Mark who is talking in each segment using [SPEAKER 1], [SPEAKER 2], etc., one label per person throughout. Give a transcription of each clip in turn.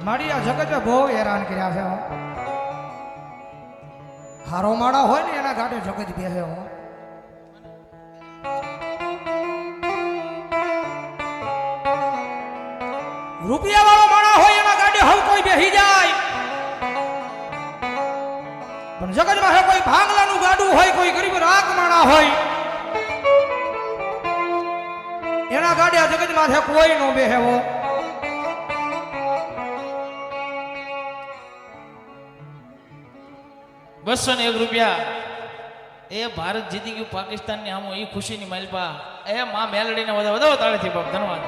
[SPEAKER 1] મારી આ જગત બહુ હેરાન કર્યા છે. હારો માળા હોય ને એના ગાડે જગત બેસે હો. રૂપિયા વાળો માણા હોય એના ગાડે હવે કોઈ બેસી જાય, પણ જગતમાં હે કોઈ ભાંગલાનું ગાડું હોય, કોઈ ગરીબ રાખ માણા હોય એના ગાડે આ જગતમાં છે કોઈ નો બેહેવો.
[SPEAKER 2] ₹201 એ ભારત જીતી ગયું પાકિસ્તાન ની આમો એ ખુશી ની માલપા એ માં મેલડી ને વધાવો તાળીથી બાપ ધન્યવાદ.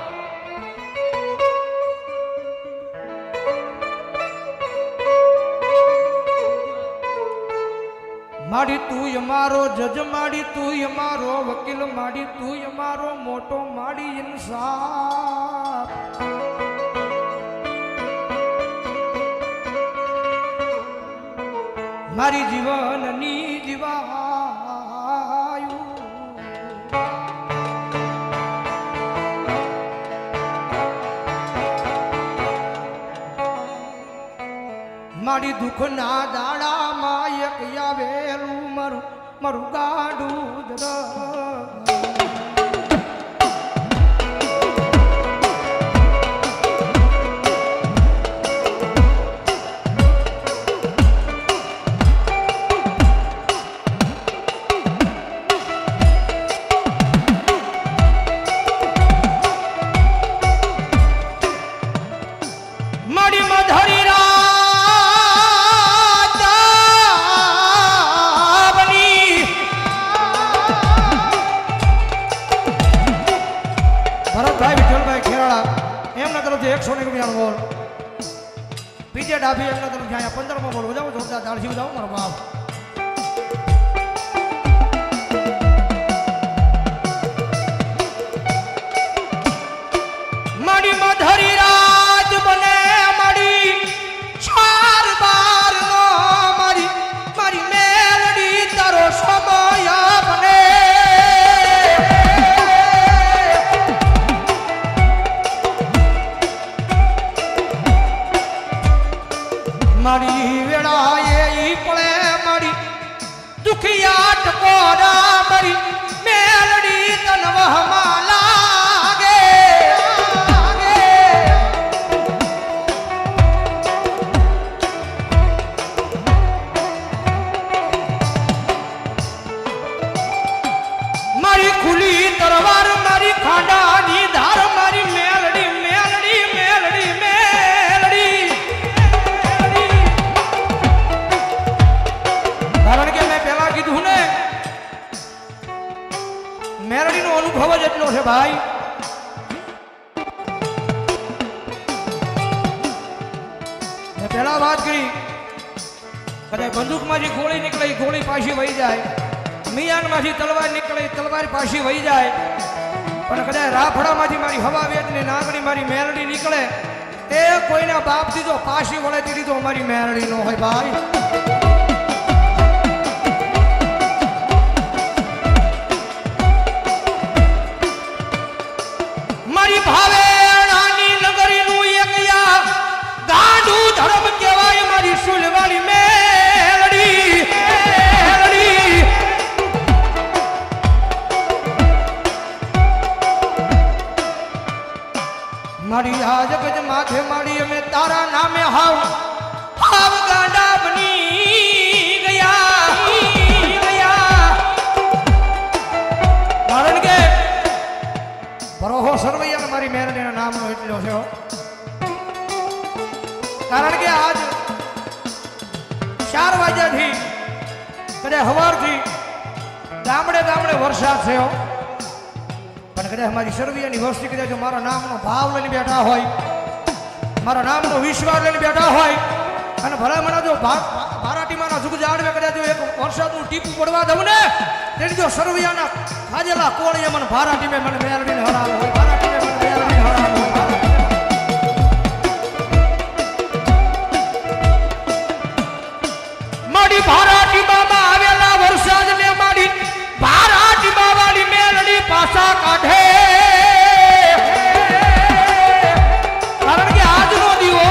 [SPEAKER 1] માડી તું અમારો જજ, માડી તું અમારો વકીલ, માડી તું અમારો મોટો, માડી ઇન્સાફ. મારી જીવનની જીવાયું મારી દુઃખના દાડામાં એક આવેલું મારું મારું ગાડું દર. પીજે ડાભી એમના તરફ જાય 15માં બોલ બજાવો, જોરદાર તાળથી બજાવો મારો બાપ. માડી મધરી રાજ બને માડી 4 બાર નો મારી મારી મેલડી તારો સમય બને. મારી વેળાએ ઈ પડે મારી દુખિયા ટકોરા મારી મેલડી તનવહમાં લાગે. મારી ખુલી તરવાર મારી ખાંડાની ધાર મારી મેલડી મેલડી મેલડી મેલડી. કારણ કે મેં પહેલા કીધું ને મેલડીનો અનુભવ જ એટલો છે ભાઈ. મેં પહેલા વાત કરી કદાચ બંદૂકમાંથી ગોળી નીકળે ગોળી પાછી વહી જાય, મિયાનમાંથી તલવાર નીકળે તલવાર પાછી વહી જાય, પણ કદાચ રાફડામાંથી મારી હવા વેદની નાગણી મારી મેલડી નીકળે એ કોઈના બાપ દીધો પાછી વળે તે દીધો મારી મેલડી નો હોય ભાઈ. ભાવે રાની નગરીનું એક ગાંડું ધર્મ કહેવાય મારી સુલવાળી મેલડી. મારી આ જગત માથે માડી અમે તારા નામે હાવ હાવ ગાંડા બની ગયા. કારણ કે બરોહો સરવૈયા મારી મેરડીના નામનો એટલો છે. કારણ કે આજ 4 વાગ્યાથી કદાચ સવારથી ગામડે ગામડે વરસાદ થયો, પણ કદાચ મારી સરવૈયાની વસ્તી કદાચ મારા નામનો ભાવ લઈને બેઠા હોય, મારા નામનો વિશ્વાસ લઈને બેઠા હોય, અને ભલામણા જો બારાટીમાંના જુગ જાડવે કદાચ એક વરસાદનું ટીપું પડવા દઉં ને તેની જો સરવૈયાના ખાજેલા કોળીએ મને ભારાટીમે મને મેલડીને હરાવો હોય, ભારાટીમે મને મેલડીને હરાવો હોય. માડી ભારાટીમાં આવેલા વરસાદને માડી ભારાટીમાં વાળી મેલડી પાછા કાઢે. કારણ કે આજનો દીવો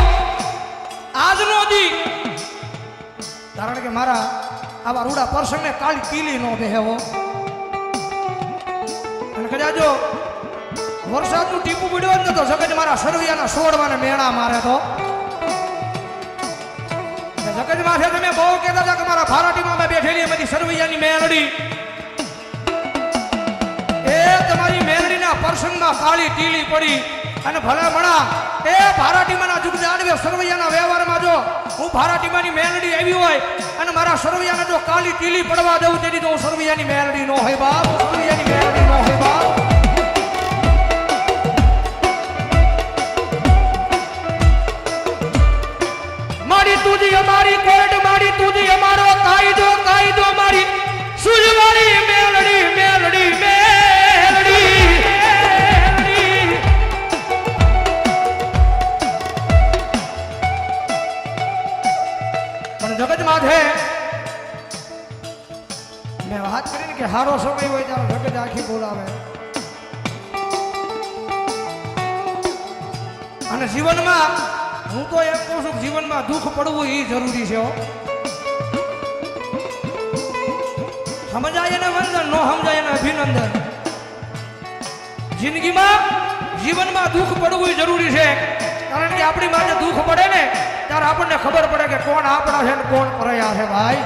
[SPEAKER 1] આવા રૂડા પ્રસંગને કાળી પીલી નો બેહવો. અને કદાચ જો વરસાદનું ટીપું પડ્યો જ નતો જગત મારા સરવૈયાના સોડવાને મેળા મારે તો જગત માથે તમે બહુ કહેતા હતા કે મારા ભારાટીમાં મેં બેઠેલી બધી સરવૈયાની મેળડી એ તમારી મેળડીના પ્રસંગમાં કાળી ટીલી પડી અને ભલા મણા એ ભારાટીમાના જુગ જાડવે સરવૈયાના વ્યવહારમાં જો હું ભારાટીમાની મેળડી આવી હોય અને મારા સરવૈયાને જો કાળી ટીલી પડવા દઉં તેથી તો હું સરવૈયાની મેળડી નો હોય બાપ, સરવૈયાની મેળડી નો હોય બાપ. મારી તુજી અમારી કોર્ટ, મારી તુજી અમારો કાયદો, કાયદો મારી સુજવાળી મેલડી, મેલડી, મેલડી. પણ જગત માથે મેં વાત કરીને કે હારો સમય હોય ત્યારે જગત આખી બોલાવે. અને જીવનમાં હું તો એમ કહું છું જીવનમાં દુઃખ પડવું એ જરૂરી છે. સમજાય એને વંદન, નો સમજાય એને અભિનંદન. જિંદગીમાં જીવનમાં દુઃખ પડવું જરૂરી છે, કારણ કે આપણી માથે દુઃખ પડે ને ત્યારે આપણને ખબર પડે કે કોણ આપણા છે ને કોણ પરયા છે ભાઈ.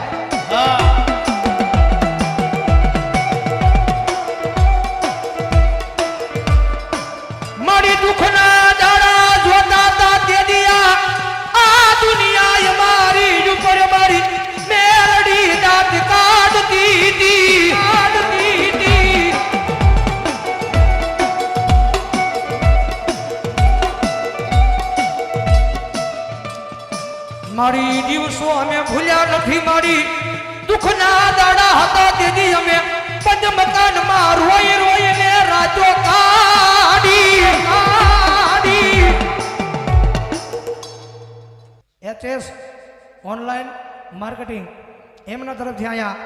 [SPEAKER 1] મારી દુઃખના દાડા જોતા તા તે દિયા આ દુનિયા મારી ઉપર મારી મેલડી દાંત કાઢતી હતી, કાઢતી હતી. મારી દિવસો અમે ભૂલ્યા નથી, મારી દુઃખના દાડા હતા તેથી અમે પદ મકાનમાં રોઈ રોઈને રાતો કાઢી, કાઢી. એચએસ ઓનલાઈન માર્કેટિંગ એમના તરફથી અહીંયા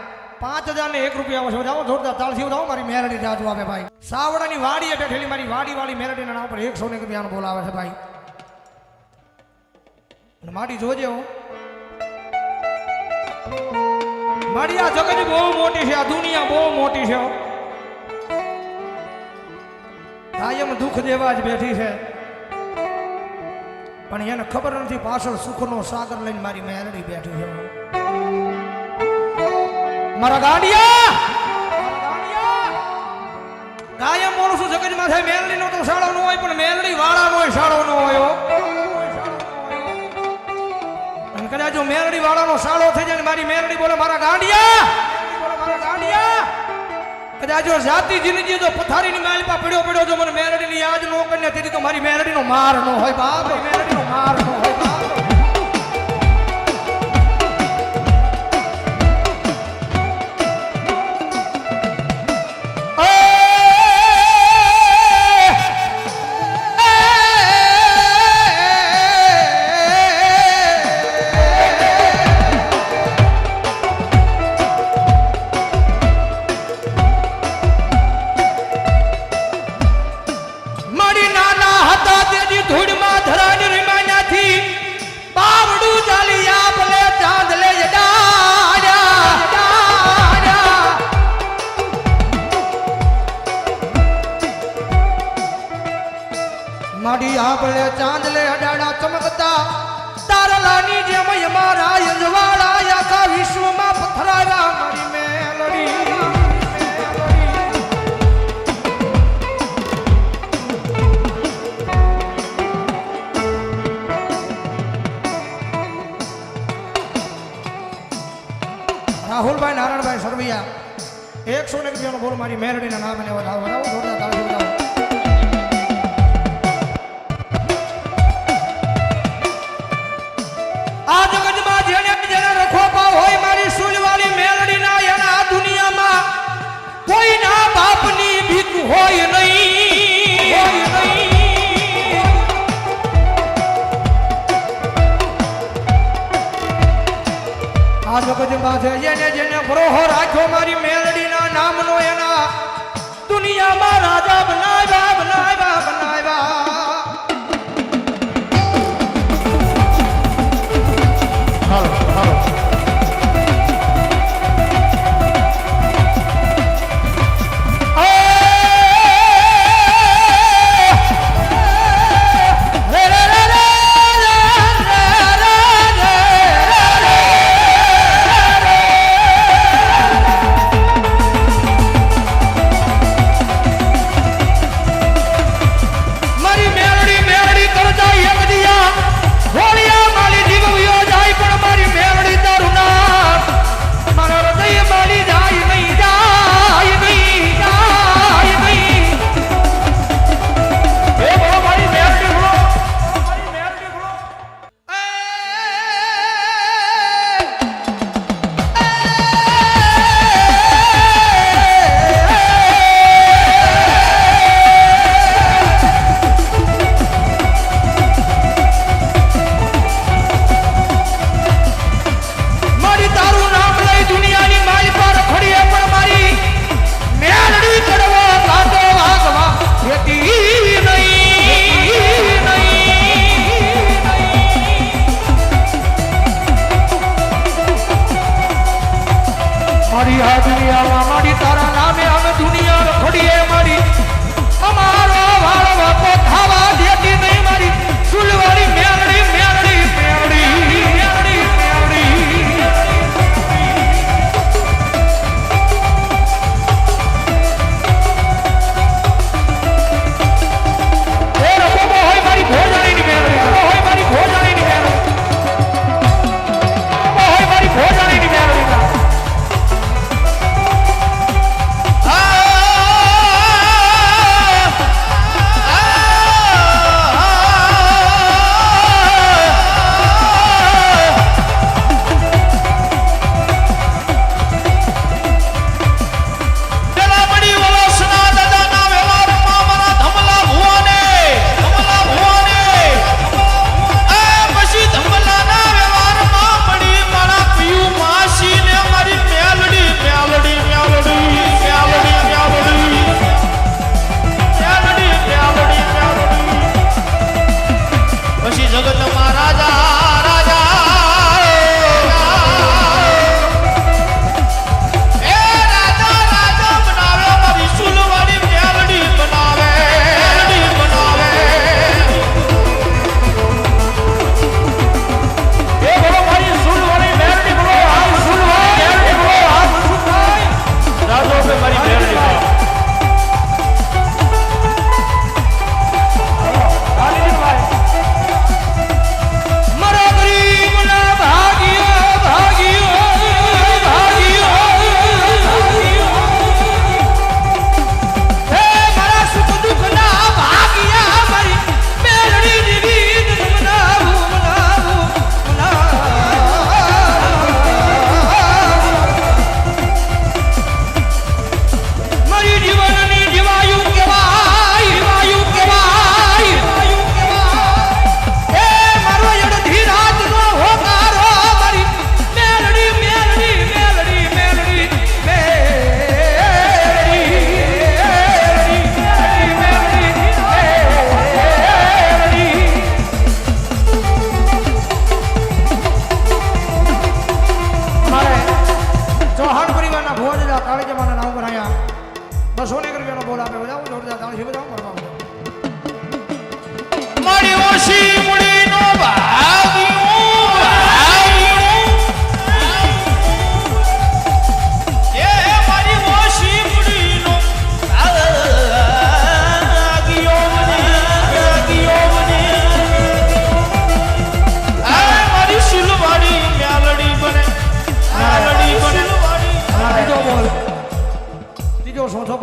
[SPEAKER 1] 5,001 રૂપિયા આવશે. જાઓ જોરદાર તાળથી વધાવો મારી મેલડી જાજુ આવે ભાઈ. સાવડાની વાડીએ બેઠેલી મારી વાડી વાળી મેલડીના નામ પર 101 રૂપિયાનો બોલ આવે છે ભાઈ. અને માડી જોજે હું માડી આ જગત બહુ મોટી છે, આ દુનિયા બહુ મોટી છે. કાયમ દુઃખ દેવા જ બેઠી છે, પણ એને ખબર નથી પાછળ સુખનો સાગર લઈને મારી મેલડી બેઠી છે. મારા ગાંડિયા કાયમ બોલું છું જગત માં થાય મેલડી નો તો શાળો નો હોય, પણ મેલડી વાળા નો શાળો નો હોય. કદાચ જો મેલડી વાળાનો સાળો થઈ જાય ને મારી મેલડી બોલે મારા ગાંડિયા, બોલે મારા ગાંડિયા. કદાચ જો જાતિ જિંદગી જો પથારીની માલપા પડ્યો પડ્યો જો મને મેલડીની યાદ ન કરીને તેથી તો મારી મેલડીનો માર ન હોય બાપ, મારી મેલડીનો માર ન હોય બાપ. માડી આંબળે ચાંદલે અડાડા ચમકતા તારલાની જેમ અમારા યજવાળા આખા વિશ્વમાં પથરાવ્યા મારી મેલડી. રાહુલભાઈ નારાયણભાઈ સરવૈયા 101 રૂપિયાનો બોલ મારી મેલડીના નામ અને વધાવો વધાવો જોરદાર તાળી વધાવો. આ જગતમાં જેને જેને રખો પાવ હોય મારી સુલવાળી મેલડીના એના આ દુનિયામાં કોઈના બાપની ભીખ હોય નહીં, હોય નહીં. આ જગતમાં જેને જેને ભરોહો રાખ્યો મારી મેલડીના નામનો એના દુનિયામાં રાજા બનાવ્યા, બનાવ્યા, બનાવ્યા.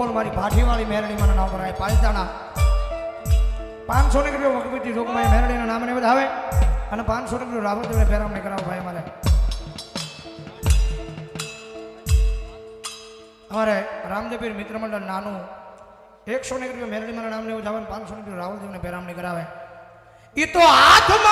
[SPEAKER 1] બોલ મારી ભાઠીવાળી મેરડીમાં નામ કરાય પાલતાણા 500 ની રૂપિયા વકબીતી જોગમાં મેરડીના નામને વધાવે અને 500 ની રૂપિયા રાવણદેવને પેરામણી કરાવો ભાઈ મારે અમારે રામદેવપીર મિત્ર મંડળ નાનું 100 ની રૂપિયા મેરડીમાં નામને વધાવે 500 ની રૂપિયા રાવણદેવને પેરામણી કરાવે એ તો હાથમાં